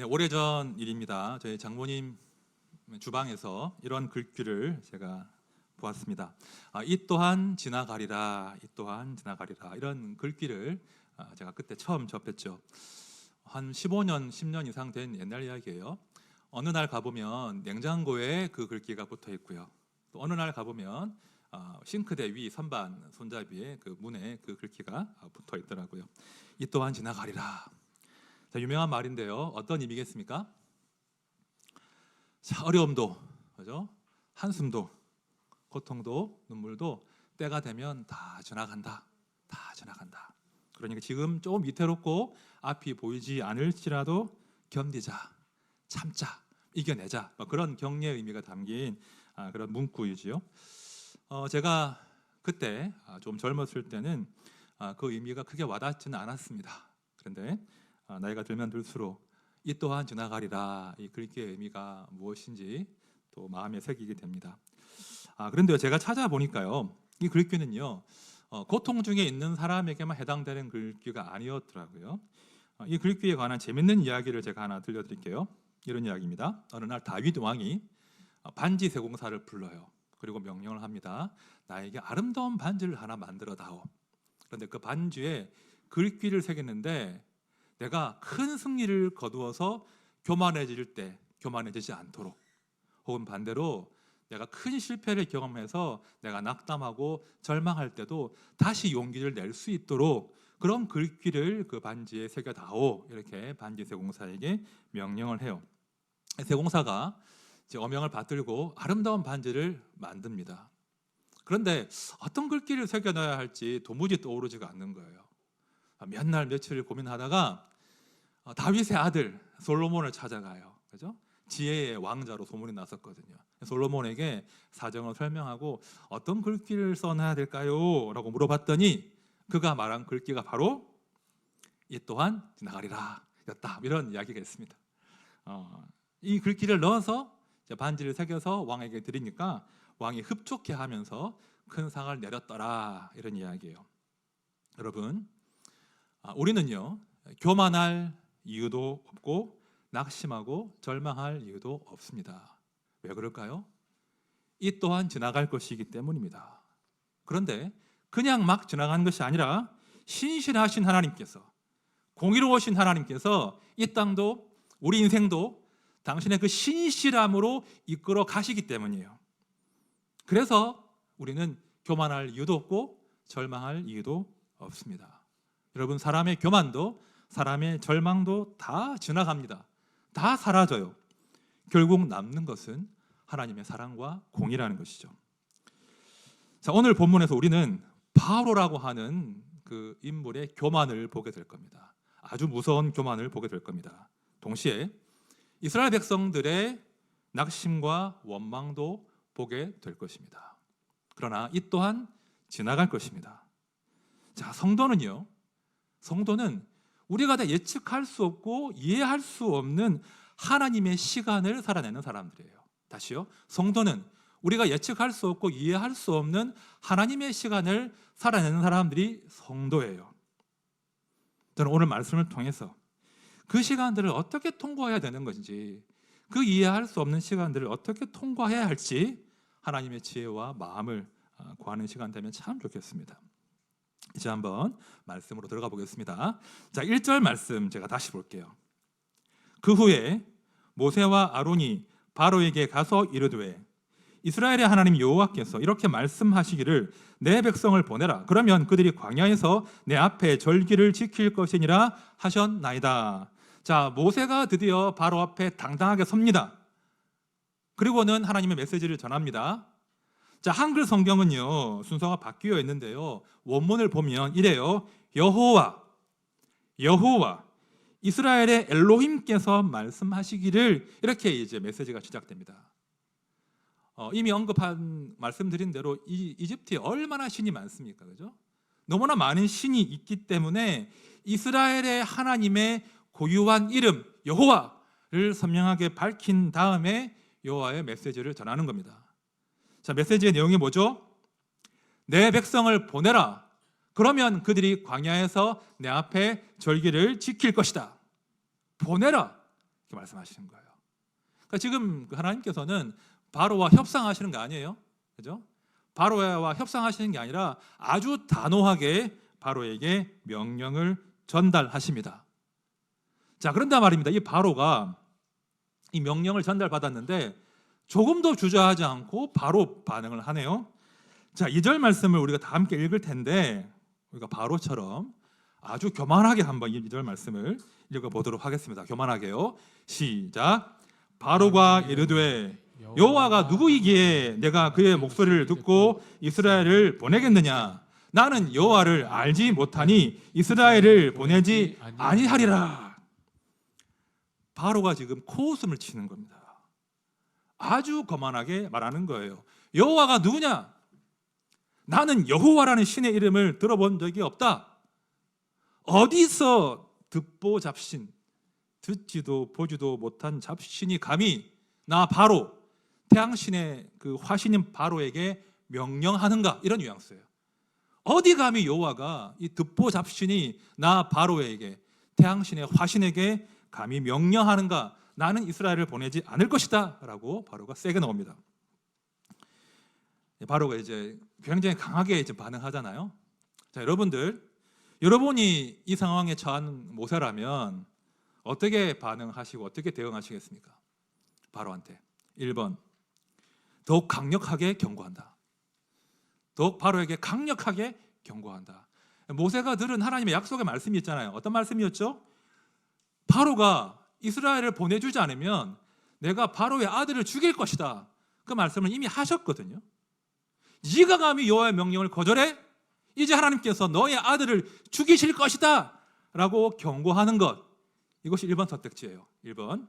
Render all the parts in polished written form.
네, 오래전 일입니다. 저희 장모님 주방에서 이런 글귀를 제가 보았습니다. 이 또한 지나가리라, 이 또한 지나가리라, 이런 글귀를 제가 그때 처음 접했죠. 한 15년, 10년 이상 된 옛날 이야기예요. 어느 날 가보면 냉장고에 그 글귀가 붙어 있고요. 또 어느 날 가보면 싱크대 위 선반 손잡이에 그 문에 그 글귀가 붙어 있더라고요. 이 또한 지나가리라. 자, 유명한 말인데요. 어떤 의미겠습니까? 자, 어려움도, 그죠? 한숨도, 고통도, 눈물도 때가 되면 다 지나간다. 다 지나간다. 그러니까 지금 조금 위태롭고 앞이 보이지 않을지라도 견디자, 참자, 이겨내자. 그런 격려의 의미가 담긴 그런 문구이지요. 제가 그때 좀 젊었을 때는 그 의미가 크게 와닿지는 않았습니다. 그런데 나이가 들면 들수록 이 또한 지나가리라, 이 글귀의 의미가 무엇인지 또 마음에 새기게 됩니다. 그런데요, 제가 찾아보니까요, 이 글귀는요, 고통 중에 있는 사람에게만 해당되는 글귀가 아니었더라고요. 이 글귀에 관한 재밌는 이야기를 제가 하나 들려드릴게요. 이런 이야기입니다. 어느 날 다윗 왕이 반지 세공사를 불러요. 그리고 명령을 합니다. 나에게 아름다운 반지를 하나 만들어 다오. 그런데 그 반지에 글귀를 새겼는데 내가 큰 승리를 거두어서 교만해질 때 교만해지지 않도록, 혹은 반대로 내가 큰 실패를 경험해서 내가 낙담하고 절망할 때도 다시 용기를 낼 수 있도록 그런 글귀를 그 반지에 새겨다오. 이렇게 반지 세공사에게 명령을 해요. 세공사가 이제 어명을 받들고 아름다운 반지를 만듭니다. 그런데 어떤 글귀를 새겨놔야 할지 도무지 떠오르지가 않는 거예요. 몇 날 며칠을 고민하다가 다윗의 아들 솔로몬을 찾아가요. 그죠? 지혜의 왕자로 소문이 났었거든요. 솔로몬에게 사정을 설명하고 어떤 글귀를 써놔야 될까요? 라고 물어봤더니 그가 말한 글귀가 바로 이 또한 지나가리라 였다. 이런 이야기가 있습니다. 이 글귀를 넣어서 반지를 새겨서 왕에게 드리니까 왕이 흡족해하면서 큰 상을 내렸더라. 이런 이야기예요. 여러분, 우리는요, 교만할 이유도 없고 낙심하고 절망할 이유도 없습니다. 왜 그럴까요? 이 또한 지나갈 것이기 때문입니다. 그런데 그냥 막 지나가는 것이 아니라 신실하신 하나님께서, 공의로우신 하나님께서 이 땅도 우리 인생도 당신의 그 신실함으로 이끌어 가시기 때문이에요. 그래서 우리는 교만할 이유도 없고 절망할 이유도 없습니다. 여러분, 사람의 교만도 사람의 절망도 다 지나갑니다. 다 사라져요. 결국 남는 것은 하나님의 사랑과 공의라는 것이죠. 자, 오늘 본문에서 우리는 바로라고 하는 그 인물의 교만을 보게 될 겁니다. 아주 무서운 교만을 보게 될 겁니다. 동시에 이스라엘 백성들의 낙심과 원망도 보게 될 것입니다. 그러나 이 또한 지나갈 것입니다. 자, 성도는 우리가 다 예측할 수 없고 이해할 수 없는 하나님의 시간을 살아내는 사람들이에요. 다시요. 성도는 우리가 예측할 수 없고 이해할 수 없는 하나님의 시간을 살아내는 사람들이 성도예요. 저는 오늘 말씀을 통해서 그 시간들을 어떻게 통과해야 되는 것인지, 그 이해할 수 없는 시간들을 어떻게 통과해야 할지 하나님의 지혜와 마음을 구하는 시간 되면 참 좋겠습니다. 이제 한번 말씀으로 들어가 보겠습니다. 자, 1절 말씀 제가 다시 볼게요. 그 후에 모세와 아론이 바로에게 가서 이르되 이스라엘의 하나님 여호와께서 이렇게 말씀하시기를 내 백성을 보내라. 그러면 그들이 광야에서 내 앞에 절기를 지킬 것이니라 하셨나이다. 자, 모세가 드디어 바로 앞에 당당하게 섭니다. 그리고는 하나님의 메시지를 전합니다. 자, 한글 성경은요, 순서가 바뀌어 있는데요, 원문을 보면 이래요. 여호와 이스라엘의 엘로힘께서 말씀하시기를, 이렇게 이제 메시지가 시작됩니다. 이미 말씀드린 대로 이집트에 얼마나 신이 많습니까? 그죠? 너무나 많은 신이 있기 때문에 이스라엘의 하나님의 고유한 이름 여호와를 선명하게 밝힌 다음에 여호와의 메시지를 전하는 겁니다. 자, 메시지의 내용이 뭐죠? 내 백성을 보내라. 그러면 그들이 광야에서 내 앞에 절기를 지킬 것이다. 보내라. 이렇게 말씀하시는 거예요. 그러니까 지금 하나님께서는 바로와 협상하시는 거 아니에요, 그죠? 바로와 협상하시는 게 아니라 아주 단호하게 바로에게 명령을 전달하십니다. 자, 그런데 말입니다. 이 바로가 이 명령을 전달받았는데 조금도 주저하지 않고 바로 반응을 하네요. 자, 2절 말씀을 우리가 다 함께 읽을 텐데 우리가 바로처럼 아주 교만하게 한번 2절 말씀을 읽어보도록 하겠습니다. 교만하게요. 시작. 바로가 이르되 여호와가 누구이기에 내가 그의 목소리를 듣고 이스라엘을 보내겠느냐? 나는 여호와를 알지 못하니 이스라엘을 보내지 아니하리라. 바로가 지금 코웃음을 치는 겁니다. 아주 거만하게 말하는 거예요. 여호와가 누구냐? 나는 여호와라는 신의 이름을 들어본 적이 없다. 어디서 듣보 잡신, 듣지도 보지도 못한 잡신이 감히 나 바로 태양신의 그 화신인 바로에게 명령하는가? 이런 뉘앙스예요. 어디 감히 여호와가 이 듣보 잡신이 나 바로에게 태양신의 화신에게 감히 명령하는가? 나는 이스라엘을 보내지 않을 것이다 라고 바로가 세게 나옵니다. 바로가 이제 굉장히 강하게 이제 반응하잖아요. 자, 여러분이 이 상황에 처한 모세라면 어떻게 반응하시고 어떻게 대응하시겠습니까? 바로한테 1번, 더욱 강력하게 경고한다. 더욱 바로에게 강력하게 경고한다. 모세가 들은 하나님의 약속의 말씀이 있잖아요. 어떤 말씀이었죠? 바로가 이스라엘을 보내주지 않으면 내가 바로의 아들을 죽일 것이다. 그 말씀을 이미 하셨거든요. 네가 감히 여호와의 명령을 거절해? 이제 하나님께서 너의 아들을 죽이실 것이다 라고 경고하는 것, 이것이 1번 선택지예요. 1번.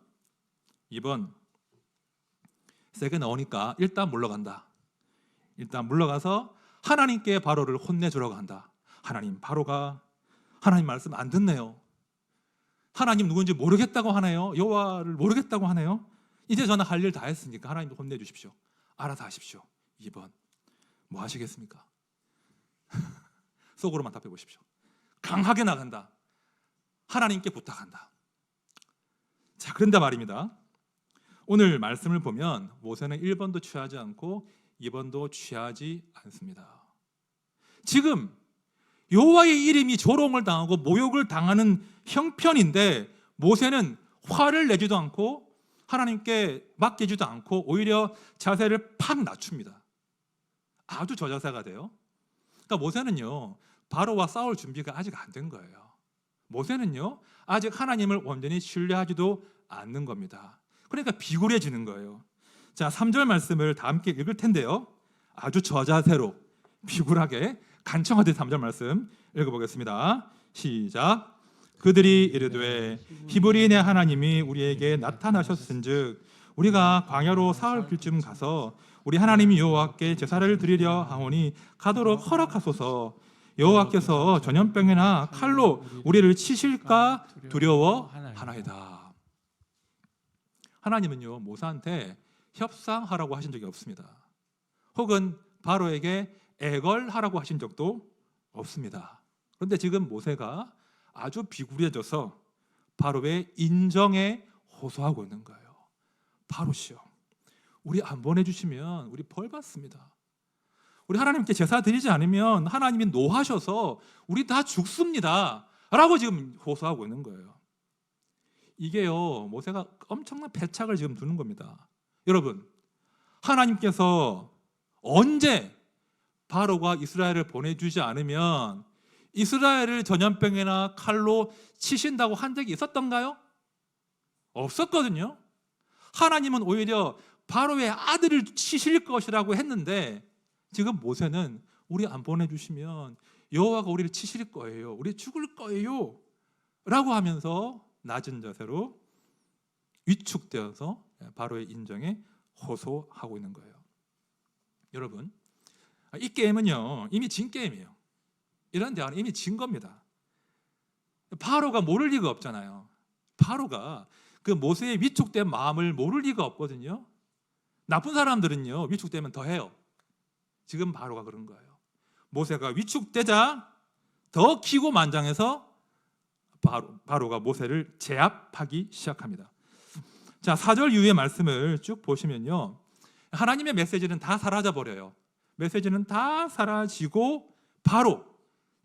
2번, 세게 나오니까 일단 물러간다. 일단 물러가서 하나님께 바로를 혼내주려고 한다. 하나님, 바로가 하나님 말씀 안 듣네요. 하나님 누군지 모르겠다고 하네요. 여호와를 모르겠다고 하네요. 이제 저는 할 일 다 했으니까 하나님도 혼내주십시오. 알아서 하십시오. 2번, 뭐 하시겠습니까? 속으로만 답해 보십시오. 강하게 나간다. 하나님께 부탁한다. 자, 그런데 말입니다. 오늘 말씀을 보면 모세는 1번도 취하지 않고 2번도 취하지 않습니다. 지금 여호와의 이름이 조롱을 당하고 모욕을 당하는 형편인데 모세는 화를 내지도 않고 하나님께 맡기지도 않고 오히려 자세를 팍 낮춥니다. 아주 저자세가 돼요. 그러니까 모세는요, 바로와 싸울 준비가 아직 안 된 거예요. 모세는요, 아직 하나님을 완전히 신뢰하지도 않는 겁니다. 그러니까 비굴해지는 거예요. 자, 3절 말씀을 다 함께 읽을 텐데요, 아주 저자세로 비굴하게 간청하듯 3절 말씀 읽어보겠습니다. 시작. 그들이 이르되 히브리인의 하나님이 우리에게 나타나셨은즉 우리가 광야로 사흘 길쯤 가서 우리 하나님 여호와께 제사를 드리려 하오니 가도록 허락하소서. 여호와께서 전염병이나 칼로 우리를 치실까 두려워하나이다. 하나님은요, 모세한테 협상하라고 하신 적이 없습니다. 혹은 바로에게 애걸하라고 하신 적도 없습니다. 그런데 지금 모세가 아주 비굴해져서 바로의 인정에 호소하고 있는 거예요. 바로시여, 우리 안 보내주시면 우리 벌 받습니다. 우리 하나님께 제사 드리지 않으면 하나님이 노하셔서 우리 다 죽습니다 라고 지금 호소하고 있는 거예요. 이게요, 모세가 엄청난 패착을 지금 두는 겁니다. 여러분, 하나님께서 언제 바로가 이스라엘을 보내주지 않으면 이스라엘을 전염병이나 칼로 치신다고 한 적이 있었던가요? 없었거든요. 하나님은 오히려 바로의 아들을 치실 것이라고 했는데 지금 모세는 우리 안 보내주시면 여호와가 우리를 치실 거예요, 우리 죽을 거예요 라고 하면서 낮은 자세로 위축되어서 바로의 인정에 호소하고 있는 거예요. 여러분, 이 게임은요 이미 진 게임이에요. 이런 대화는 이미 진 겁니다. 바로가 모를 리가 없잖아요. 바로가 그 모세의 위축된 마음을 모를 리가 없거든요. 나쁜 사람들은요 위축되면 더 해요. 지금 바로가 그런 거예요. 모세가 위축되자 더 기고만장해서 바로가 모세를 제압하기 시작합니다. 자, 4절 이후의 말씀을 쭉 보시면요, 하나님의 메시지는 다 사라져 버려요. 메시지는 다 사라지고 바로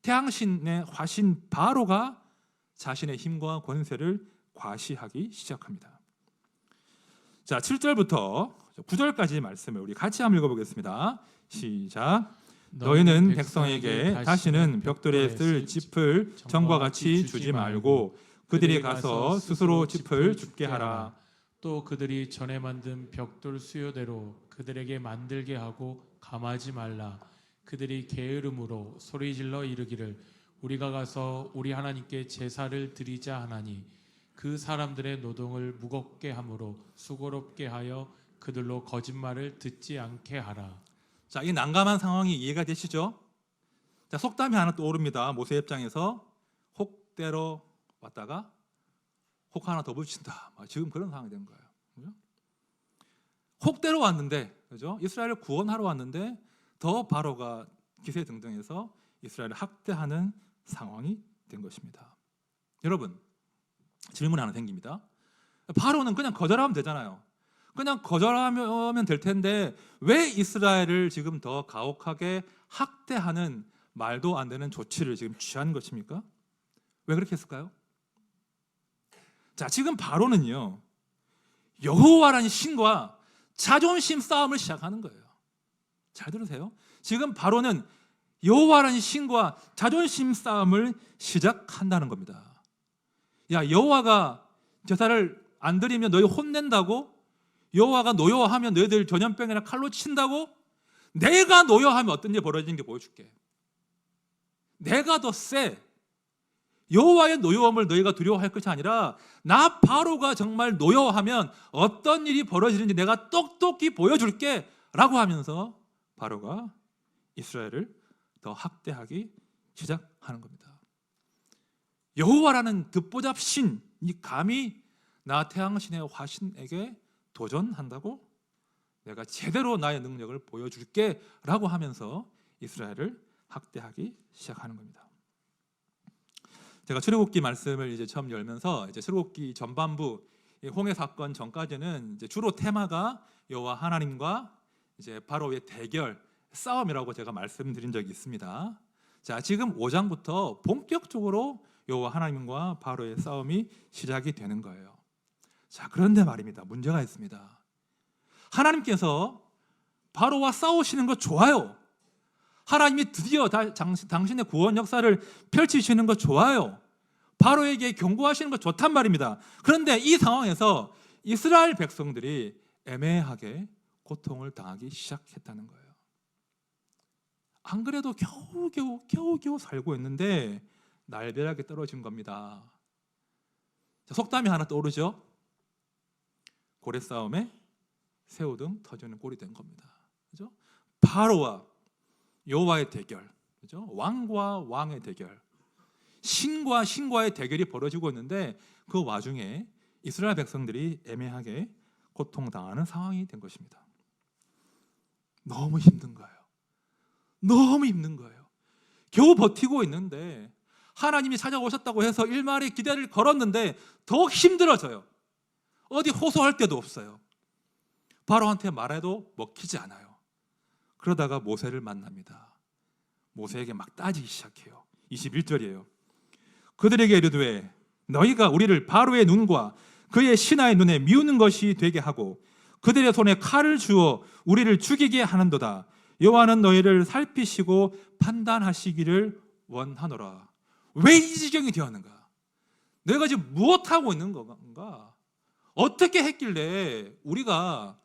태양신의 화신 바로가 자신의 힘과 권세를 과시하기 시작합니다. 자, 7절부터 9절까지 말씀을 우리 같이 한번 읽어보겠습니다. 시작. 너희는 백성에게 다시는 벽돌에 쓸 짚을 전과 같이 주지 말고 그들이 가서 스스로 짚을 줍게 하라. 또 그들이 전에 만든 벽돌 수요대로 그들에게 만들게 하고 감하지 말라. 그들이 게으름으로 소리질러 이르기를 우리가 가서 우리 하나님께 제사를 드리자 하나니 그 사람들의 노동을 무겁게 함으로 수고롭게 하여 그들로 거짓말을 듣지 않게 하라. 자, 이 난감한 상황이 이해가 되시죠? 자, 속담이 하나 떠오릅니다. 모세 입장에서 혹대로 왔다가 혹 하나 더 붙인다. 지금 그런 상황이 된 거예요. 그죠? 혹대로 왔는데, 그죠? 이스라엘을 구원하러 왔는데 더 바로가 기세등등해서 이스라엘을 학대하는 상황이 된 것입니다. 여러분, 질문 하나 생깁니다. 바로는 그냥 거절하면 되잖아요. 그냥 거절하면 될 텐데 왜 이스라엘을 지금 더 가혹하게 학대하는 말도 안 되는 조치를 지금 취한 것입니까? 왜 그렇게 했을까요? 자, 지금 바로는요, 여호와라는 신과 자존심 싸움을 시작하는 거예요. 잘 들으세요. 지금 바로는 여호와라는 신과 자존심 싸움을 시작한다는 겁니다. 야, 여호와가 제사를 안 드리면 너희 혼낸다고? 여호와가 노여워하면 너희들 전염병이나 칼로 친다고? 내가 노여워하면 어떤 일이 벌어지는 게 보여줄게. 내가 더 세. 여호와의 노여움을 너희가 두려워할 것이 아니라 나 바로가 정말 노여워하면 어떤 일이 벌어지는지 내가 똑똑히 보여줄게 라고 하면서 바로가 이스라엘을 더 학대하기 시작하는 겁니다. 여호와라는 듣보잡 신이 감히 나 태양신의 화신에게 도전한다고? 내가 제대로 나의 능력을 보여줄게 라고 하면서 이스라엘을 학대하기 시작하는 겁니다. 제가 출애굽기 말씀을 이제 처음 열면서 이제 출애굽기 전반부 홍해 사건 전까지는 이제 주로 테마가 여호와 하나님과 이제 바로의 대결, 싸움이라고 제가 말씀드린 적이 있습니다. 자, 지금 5장부터 본격적으로 여호와 하나님과 바로의 싸움이 시작이 되는 거예요. 자, 그런데 말입니다. 문제가 있습니다. 하나님께서 바로와 싸우시는 거 좋아요. 하나님이 드디어 당신의 구원 역사를 펼치시는 거 좋아요. 바로에게 경고하시는 거 좋단 말입니다. 그런데 이 상황에서 이스라엘 백성들이 애매하게 고통을 당하기 시작했다는 거예요. 안 그래도 겨우겨우 살고 있는데 날벼락이 떨어진 겁니다. 자, 속담이 하나 떠오르죠? 고래 싸움에 새우등 터지는 꼴이 된 겁니다. 그죠? 바로와 여호와의 대결, 그죠? 왕과 왕의 대결, 신과 신과의 대결이 벌어지고 있는데 그 와중에 이스라엘 백성들이 애매하게 고통당하는 상황이 된 것입니다. 너무 힘든 거예요. 너무 힘든 거예요. 겨우 버티고 있는데 하나님이 찾아오셨다고 해서 일말의 기대를 걸었는데 더 힘들어져요. 어디 호소할 데도 없어요. 바로한테 말해도 먹히지 않아요. 그러다가 모세를 만납니다. 모세에게 막 따지기 시작해요. 21절이에요. 그들에게 이르되 너희가 우리를 바로의 눈과 그의 신하의 눈에 미우는 것이 되게 하고 그들의 손에 칼을 주어 우리를 죽이게 하는도다. 여호와는 너희를 살피시고 판단하시기를 원하노라. 왜 이 지경이 되었는가? 내가 지금 무엇하고 있는 건가? 어떻게 했길래 우리가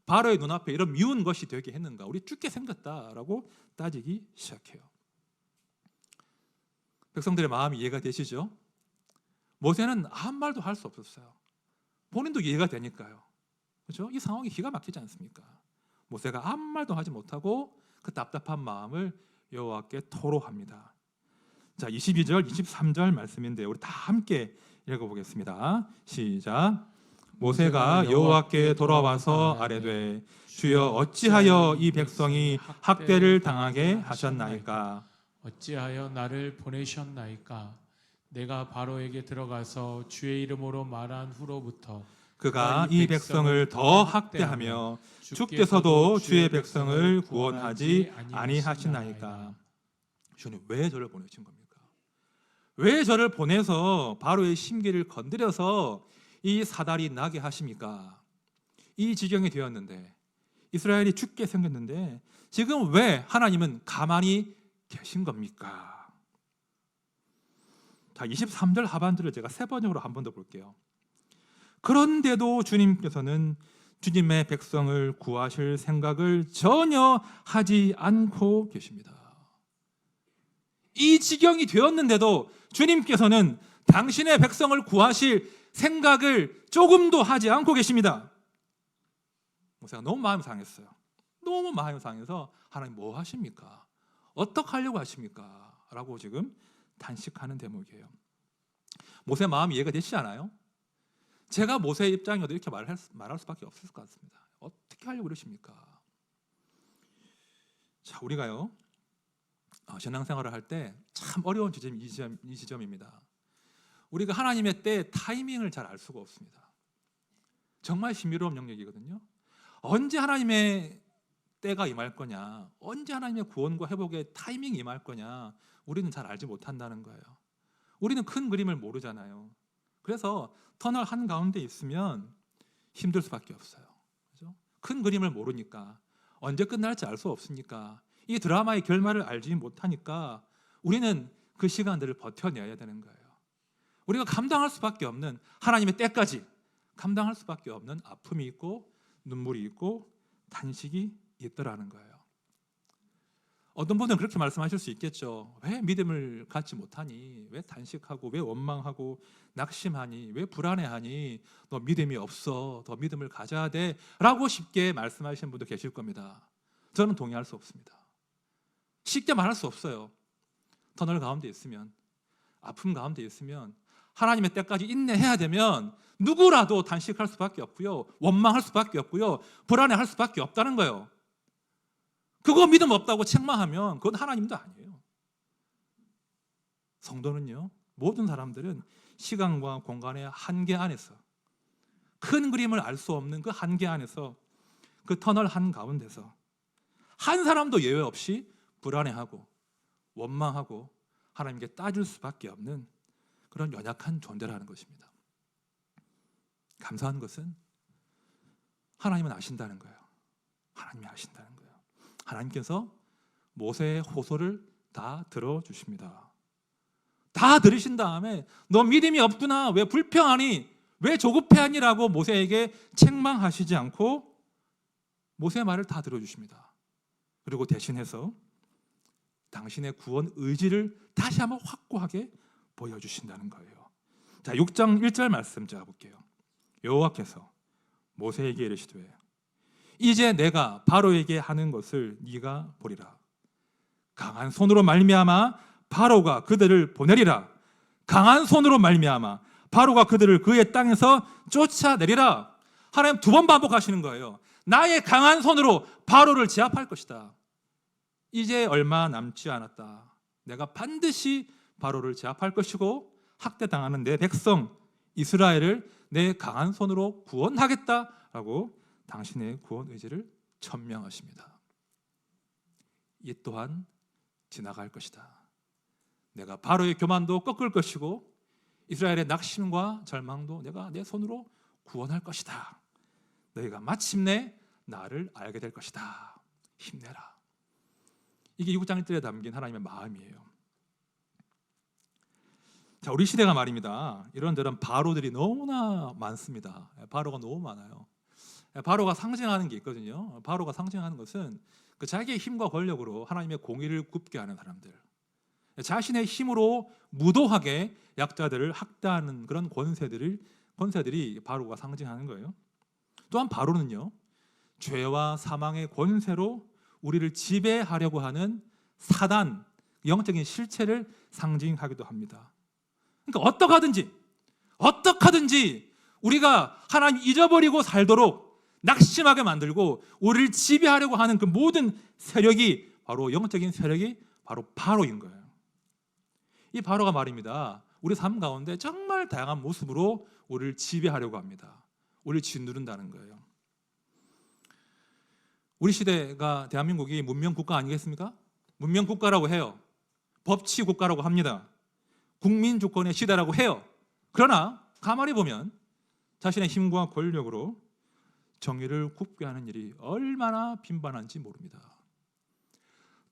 바로의 눈앞에 이런 미운 것이 되게 했는가? 우리 죽게 생겼다라고 따지기 시작해요. 백성들의 마음이 이해가 되시죠? 모세는 아무 말도 할 수 없었어요. 본인도 이해가 되니까요. 그렇죠? 이 상황이 기가 막히지 않습니까? 모세가 아무 말도 하지 못하고 그 답답한 마음을 여호와께 토로합니다. 자, 22절, 23절 말씀인데 우리 다 함께 읽어보겠습니다. 시작. 모세가 여호와께 돌아와서 아뢰되 주여 어찌하여 이 백성이 학대를 당하게 하셨나이까? 어찌하여 나를 보내셨나이까? 내가 바로에게 들어가서 주의 이름으로 말한 후로부터 그가 이 백성을 더 학대하며 주께서도 주의 백성을 구원하지 아니하시나이까. 주님 왜 저를 보내신 겁니까? 왜 저를 보내서 바로의 심기를 건드려서 이 사달이 나게 하십니까? 이 지경이 되었는데, 이스라엘이 죽게 생겼는데 지금 왜 하나님은 가만히 계신 겁니까? 자, 23절 하반절을 제가 세 번역으로 한 번 더 볼게요. 그런데도 주님께서는 주님의 백성을 구하실 생각을 전혀 하지 않고 계십니다. 이 지경이 되었는데도 주님께서는 당신의 백성을 구하실 생각을 조금도 하지 않고 계십니다. 제가 너무 마음이 상했어요. 너무 마음이 상해서 하나님 뭐 하십니까? 어떻게 하려고 하십니까? 라고 지금 단식하는 대목이에요. 모세 마음이 이해가 되시지 않아요? 제가 모세의 입장이어도 이렇게 말할 수밖에 없을 것 같습니다. 어떻게 하려고 그러십니까? 자, 우리가요 신앙생활을 할 때 참 어려운 지점이 이 지점입니다. 우리가 하나님의 때 타이밍을 잘 알 수가 없습니다. 정말 신비로운 영역이거든요. 언제 하나님의 때가 임할 거냐, 언제 하나님의 구원과 회복의 타이밍이 임할 거냐, 우리는 잘 알지 못한다는 거예요. 우리는 큰 그림을 모르잖아요. 그래서 터널 한가운데 있으면 힘들 수밖에 없어요. 그렇죠? 큰 그림을 모르니까, 언제 끝날지 알 수 없으니까, 이 드라마의 결말을 알지 못하니까 우리는 그 시간들을 버텨내야 되는 거예요. 우리가 감당할 수밖에 없는 하나님의 때까지 감당할 수밖에 없는 아픔이 있고 눈물이 있고 탄식이 있더라는 거예요. 어떤 분들은 그렇게 말씀하실 수 있겠죠. 왜 믿음을 갖지 못하니? 왜 탄식하고, 왜 원망하고 낙심하니? 왜 불안해하니? 너 믿음이 없어. 더 믿음을 가져야 돼. 라고 쉽게 말씀하시는 분도 계실 겁니다. 저는 동의할 수 없습니다. 쉽게 말할 수 없어요. 터널 가운데 있으면, 아픔 가운데 있으면, 하나님의 때까지 인내해야 되면 누구라도 단식할 수밖에 없고요, 원망할 수밖에 없고요, 불안해할 수밖에 없다는 거예요. 그거 믿음 없다고 책망하면 그건 하나님도 아니에요. 성도는요, 모든 사람들은 시간과 공간의 한계 안에서, 큰 그림을 알 수 없는 그 한계 안에서, 그 터널 한가운데서 한 사람도 예외 없이 불안해하고 원망하고 하나님께 따질 수밖에 없는 그런 연약한 존재라는 것입니다. 감사한 것은 하나님은 아신다는 거예요. 하나님이 아신다는 거예요. 하나님께서 모세의 호소를 다 들어주십니다. 다 들으신 다음에 너 믿음이 없구나, 왜 불평하니, 왜 조급해하니라고 모세에게 책망하시지 않고 모세의 말을 다 들어주십니다. 그리고 대신해서 당신의 구원 의지를 다시 한번 확고하게 보여주신다는 거예요. 자, 6장 1절 말씀 제가 볼게요. 여호와께서 모세에게 이르시되 이제 내가 바로에게 하는 것을 네가 보리라. 강한 손으로 말미암아 바로가 그들을 보내리라. 강한 손으로 말미암아 바로가 그들을 그의 땅에서 쫓아내리라. 하나님 두 번 반복하시는 거예요. 나의 강한 손으로 바로를 제압할 것이다. 이제 얼마 남지 않았다. 내가 반드시 바로를 제압할 것이고 학대당하는 내 백성 이스라엘을 내 강한 손으로 구원하겠다라고 당신의 구원 의지를 천명하십니다. 이 또한 지나갈 것이다. 내가 바로의 교만도 꺾을 것이고 이스라엘의 낙심과 절망도 내가 내 손으로 구원할 것이다. 너희가 마침내 나를 알게 될 것이다. 힘내라. 이게 6장 1절에 담긴 하나님의 마음이에요. 자, 우리 시대가 말입니다. 이런저런 바로들이 너무나 많습니다. 바로가 너무 많아요. 바로가 상징하는 게 있거든요. 바로가 상징하는 것은 그 자기의 힘과 권력으로 하나님의 공의를 굽게 하는 사람들, 자신의 힘으로 무도하게 약자들을 학대하는 그런 권세들이 바로가 상징하는 거예요. 또한 바로는요, 죄와 사망의 권세로 우리를 지배하려고 하는 사단, 영적인 실체를 상징하기도 합니다. 그러니까 어떡하든지 우리가 하나님 잊어버리고 살도록 낙심하게 만들고 우리를 지배하려고 하는 그 모든 세력이, 바로 영적인 세력이 바로 바로인 거예요. 이 바로가 말입니다, 우리 삶 가운데 정말 다양한 모습으로 우리를 지배하려고 합니다. 우리를 짓누른다는 거예요. 우리 시대가 대한민국이 문명국가 아니겠습니까? 문명국가라고 해요. 법치국가라고 합니다. 국민주권의 시대라고 해요. 그러나 가만히 보면 자신의 힘과 권력으로 정의를 굽게 하는 일이 얼마나 빈번한지 모릅니다.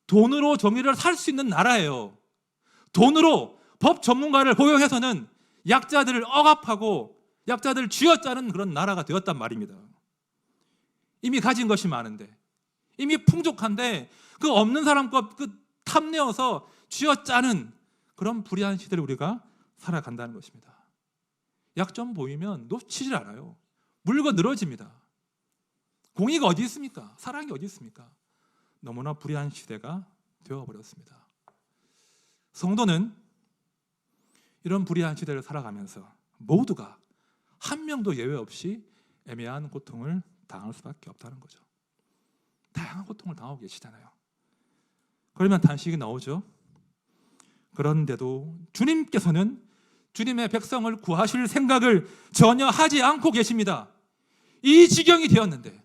돈으로 정의를 살 수 있는 나라예요. 돈으로 법 전문가를 고용해서는 약자들을 억압하고 약자들을 쥐어짜는 그런 나라가 되었단 말입니다. 이미 가진 것이 많은데, 이미 풍족한데 그 없는 사람 것 탐내어서 쥐어짜는 그런 불의한 시대를 우리가 살아간다는 것입니다. 약점 보이면 놓치질 않아요. 물고 늘어집니다. 공의가 어디 있습니까? 사랑이 어디 있습니까? 너무나 불의한 시대가 되어버렸습니다. 성도는 이런 불의한 시대를 살아가면서 모두가 한 명도 예외 없이 애매한 고통을 당할 수밖에 없다는 거죠. 다양한 고통을 당하고 계시잖아요. 그러면 단식이 나오죠. 그런데도 주님께서는 주님의 백성을 구하실 생각을 전혀 하지 않고 계십니다. 이 지경이 되었는데,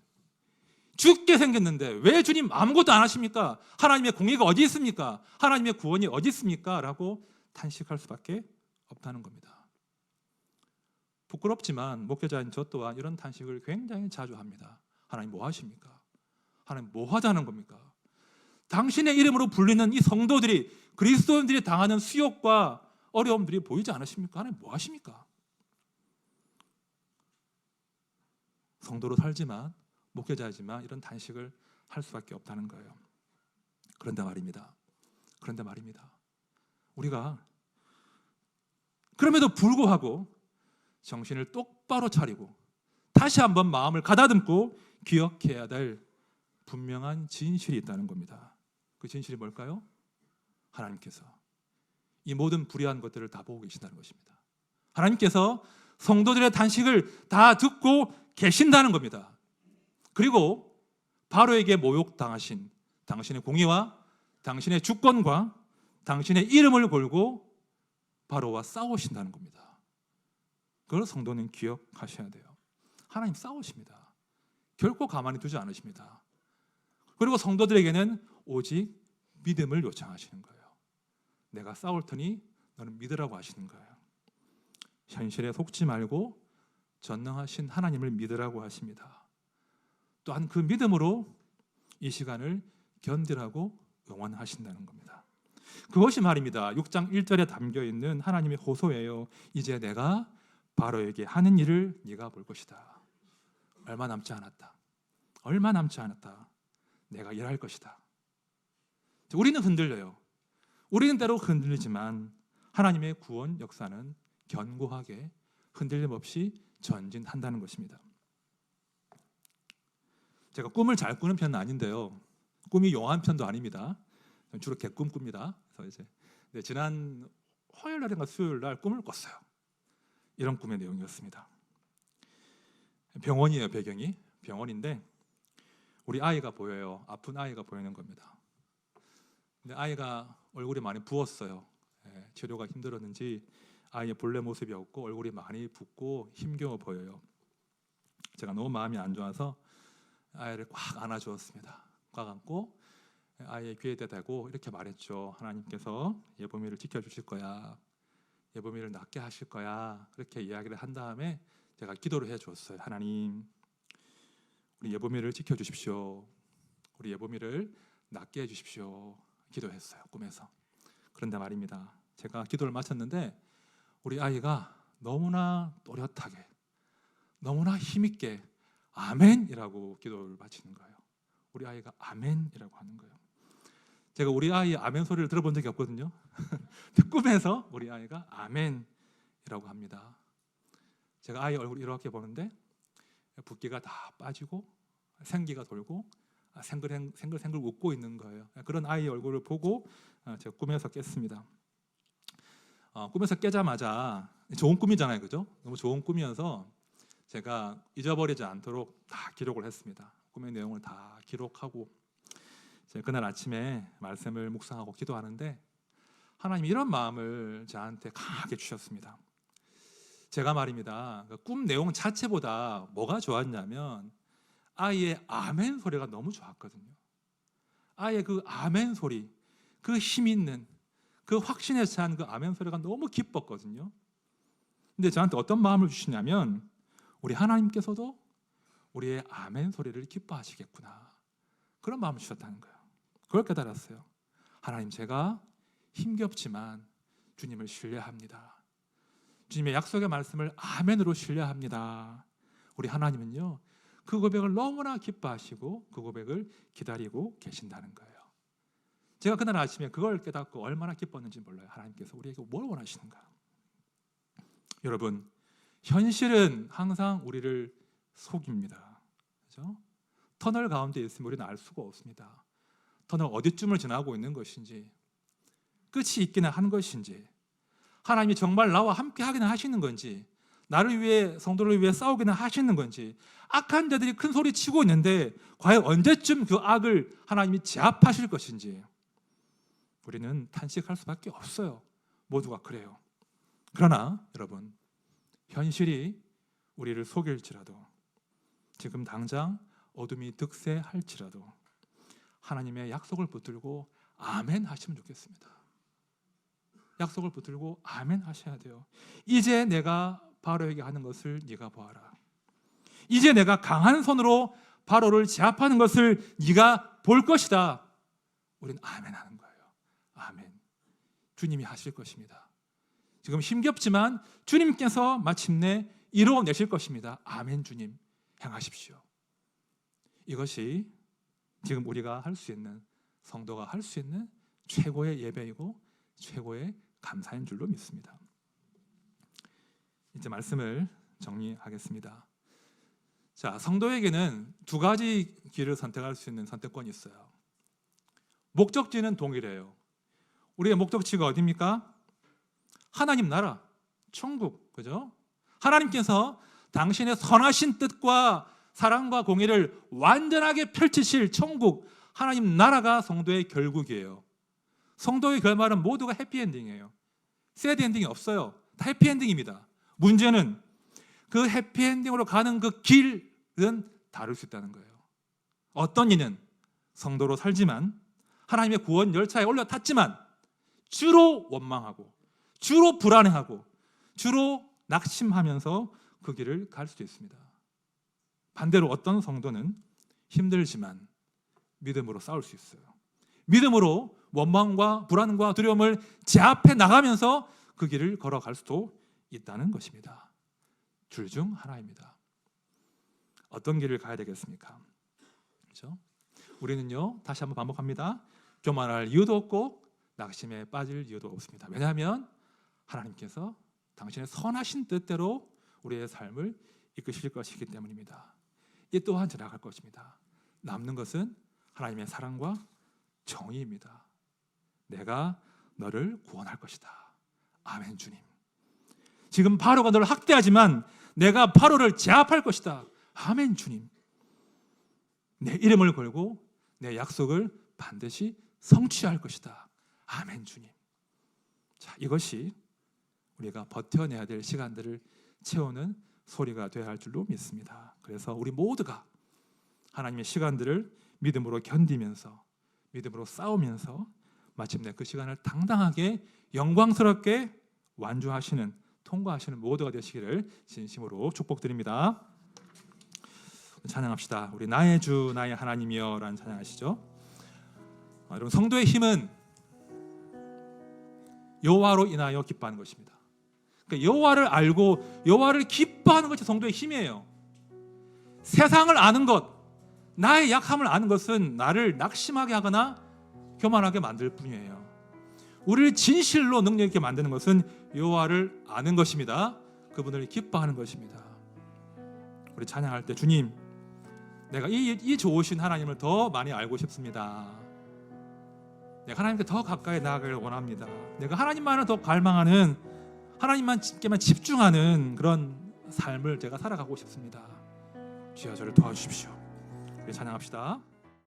죽게 생겼는데 왜 주님 아무것도 안 하십니까? 하나님의 공의가 어디 있습니까? 하나님의 구원이 어디 있습니까? 라고 탄식할 수밖에 없다는 겁니다. 부끄럽지만 목회자인 저 또한 이런 탄식을 굉장히 자주 합니다. 하나님 뭐 하십니까? 하나님 뭐 하자는 겁니까? 당신의 이름으로 불리는 이 성도들이, 그리스도인들이 당하는 수욕과 어려움들이 보이지 않으십니까? 하나님 뭐 하십니까? 성도로 살지만, 목회자이지만 이런 단식을 할 수밖에 없다는 거예요. 그런데 말입니다. 우리가 그럼에도 불구하고 정신을 똑바로 차리고 다시 한번 마음을 가다듬고 기억해야 될 분명한 진실이 있다는 겁니다. 그 진실이 뭘까요? 하나님께서 이 모든 불의한 것들을 다 보고 계신다는 것입니다. 하나님께서 성도들의 단식을 다 듣고 계신다는 겁니다. 그리고 바로에게 모욕당하신 당신의 공의와 당신의 주권과 당신의 이름을 걸고 바로와 싸우신다는 겁니다. 그걸 성도는 기억하셔야 돼요. 하나님 싸우십니다. 결코 가만히 두지 않으십니다. 그리고 성도들에게는 오직 믿음을 요청하시는 거예요. 내가 싸울 테니 너는 믿으라고 하시는 거예요. 현실에 속지 말고 전능하신 하나님을 믿으라고 하십니다. 또한 그 믿음으로 이 시간을 견디라고 응원하신다는 겁니다. 그것이 말입니다. 6장 1절에 담겨있는 하나님의 호소예요. 이제 내가 바로에게 하는 일을 네가 볼 것이다. 얼마 남지 않았다. 내가 일할 것이다. 우리는 흔들려요. 우리는 때로 흔들리지만 하나님의 구원 역사는 견고하게 흔들림 없이 전진한다는 것입니다. 제가 꿈을 잘 꾸는 편은 아닌데요. 꿈이 용한 편도 아닙니다. 주로 개꿈 꿉니다. 그래서 이제 지난 화요일 날인가 수요일 날 꿈을 꿨어요. 이런 꿈의 내용이었습니다. 병원이에요. 배경이 병원인데 우리 아이가 보여요. 아픈 아이가 보이는 겁니다. 근데 아이가 얼굴이 많이 부었어요. 치료가 힘들었는지 아이의 본래 모습이 없고 얼굴이 많이 붓고 힘겨워 보여요. 제가 너무 마음이 안 좋아서 아이를 꽉 안아주었습니다. 꽉 안고 아이의 귀에다 대고 이렇게 말했죠. 하나님께서 예보미를 지켜주실 거야. 예보미를 낫게 하실 거야. 그렇게 이야기를 한 다음에 제가 기도를 해주었어요. 하나님, 우리 예보미를 지켜주십시오. 우리 예보미를 낫게 해주십시오. 기도했어요. 꿈에서. 그런데 말입니다. 제가 기도를 마쳤는데 우리 아이가 너무나 또렷하게, 너무나 힘있게 아멘이라고 기도를 바치는 거예요. 우리 아이가 아멘이라고 하는 거예요. 제가 우리 아이의 아멘 소리를 들어본 적이 없거든요. 꿈에서 우리 아이가 아멘이라고 합니다. 제가 아이 얼굴 이렇게 보는데 붓기가 다 빠지고 생기가 돌고 생글생글 웃고 있는 거예요. 그런 아이의 얼굴을 보고 제가 꿈에서 깼습니다. 꿈에서 깨자마자 좋은 꿈이잖아요, 그죠? 너무 좋은 꿈이어서 제가 잊어버리지 않도록 다 기록을 했습니다. 꿈의 내용을 다 기록하고 제가 그날 아침에 말씀을 묵상하고 기도하는데 하나님이 이런 마음을 저한테 강하게 주셨습니다. 제가 말입니다. 꿈 내용 자체보다 뭐가 좋았냐면 아이의 아멘 소리가 너무 좋았거든요. 아이의 그 아멘 소리, 그 힘 있는, 그 확신에 찬 그 아멘 소리가 너무 기뻤거든요. 근데 저한테 어떤 마음을 주시냐면 우리 하나님께서도 우리의 아멘 소리를 기뻐하시겠구나, 그런 마음을 주셨다는 거예요. 그걸 깨달았어요. 하나님, 제가 힘겹지만 주님을 신뢰합니다. 주님의 약속의 말씀을 아멘으로 신뢰합니다. 우리 하나님은요, 그 고백을 너무나 기뻐하시고 그 고백을 기다리고 계신다는 거예요. 제가 그날 아침에 그걸 깨닫고 얼마나 기뻤는지 몰라요. 하나님께서 우리에게 뭘 원하시는가. 여러분, 현실은 항상 우리를 속입니다. 그렇죠? 터널 가운데 있으면 우리는 알 수가 없습니다. 터널 어디쯤을 지나고 있는 것인지, 끝이 있기는 한 것인지, 하나님이 정말 나와 함께 하기는 하시는 건지, 나를 위해, 성도를 위해 싸우기는 하시는 건지, 악한 자들이 큰 소리 치고 있는데 과연 언제쯤 그 악을 하나님이 제압하실 것인지 우리는 탄식할 수밖에 없어요. 모두가 그래요. 그러나 여러분, 현실이 우리를 속일지라도, 지금 당장 어둠이 득세할지라도 하나님의 약속을 붙들고 아멘 하시면 좋겠습니다. 약속을 붙들고 아멘 하셔야 돼요. 이제 내가 바로에게 하는 것을 네가 보아라. 이제 내가 강한 손으로 바로를 제압하는 것을 네가 볼 것이다. 우리는 아멘 하는 거예요. 아멘. 주님이 하실 것입니다. 지금 힘겹지만 주님께서 마침내 이루어내실 것입니다. 아멘. 주님 행하십시오. 이것이 지금 우리가 할 수 있는, 성도가 할 수 있는 최고의 예배이고 최고의 감사인 줄로 믿습니다. 이제 말씀을 정리하겠습니다. 자, 성도에게는 두 가지 길을 선택할 수 있는 선택권이 있어요. 목적지는 동일해요. 우리의 목적지가 어디입니까? 하나님 나라, 천국, 그죠? 하나님께서 당신의 선하신 뜻과 사랑과 공의를 완전하게 펼치실 천국, 하나님 나라가 성도의 결국이에요. 성도의 결말은 모두가 해피엔딩이에요. 새드 엔딩이 없어요. 다 해피엔딩입니다. 문제는 그 해피엔딩으로 가는 그 길은 다를 수 있다는 거예요. 어떤 이는 성도로 살지만 하나님의 구원 열차에 올라탔지만 주로 원망하고 주로 불안해하고 주로 낙심하면서 그 길을 갈 수도 있습니다. 반대로 어떤 성도는 힘들지만 믿음으로 싸울 수 있어요. 믿음으로 원망과 불안과 두려움을 제압해 나가면서 그 길을 걸어갈 수도 있다는 것입니다. 줄 중 하나입니다. 어떤 길을 가야 되겠습니까? 그렇죠? 우리는요, 다시 한번 반복합니다. 교만할 이유도 없고 낙심에 빠질 이유도 없습니다. 왜냐하면 하나님께서 당신의 선하신 뜻대로 우리의 삶을 이끄실 것이기 때문입니다. 이 또한 지나갈 것입니다. 남는 것은 하나님의 사랑과 정의입니다. 내가 너를 구원할 것이다. 아멘. 주님, 지금 바로가 너를 학대하지만 내가 바로를 제압할 것이다. 아멘. 주님, 내 이름을 걸고 내 약속을 반드시 성취할 것이다. 아멘. 주님. 자, 이것이 우리가 버텨내야 될 시간들을 채우는 소리가 되어야 할 줄로 믿습니다. 그래서 우리 모두가 하나님의 시간들을 믿음으로 견디면서, 믿음으로 싸우면서 마침내 그 시간을 당당하게 영광스럽게 완주하시는, 통과하시는 모두가 되시기를 진심으로 축복드립니다. 찬양합시다. 우리 나의 주 나의 하나님이여 라는 찬양하시죠. 여러분, 성도의 힘은 여호와로 인하여 기뻐하는 것입니다. 그러니까 여호와를 알고 여호와를 기뻐하는 것이 성도의 힘이에요. 세상을 아는 것, 나의 약함을 아는 것은 나를 낙심하게 하거나 교만하게 만들 뿐이에요. 우리를 진실로 능력 있게 만드는 것은 여호와를 아는 것입니다. 그분을 기뻐하는 것입니다. 우리 찬양할 때, 주님, 내가 이 좋으신 하나님을 더 많이 알고 싶습니다. 내가 하나님께 더 가까이 나아가길 원합니다. 내가 하나님만을 더 갈망하는, 하나님만께만 집중하는 그런 삶을 제가 살아가고 싶습니다. 주여 저를 도와주십시오. 우리 찬양합시다.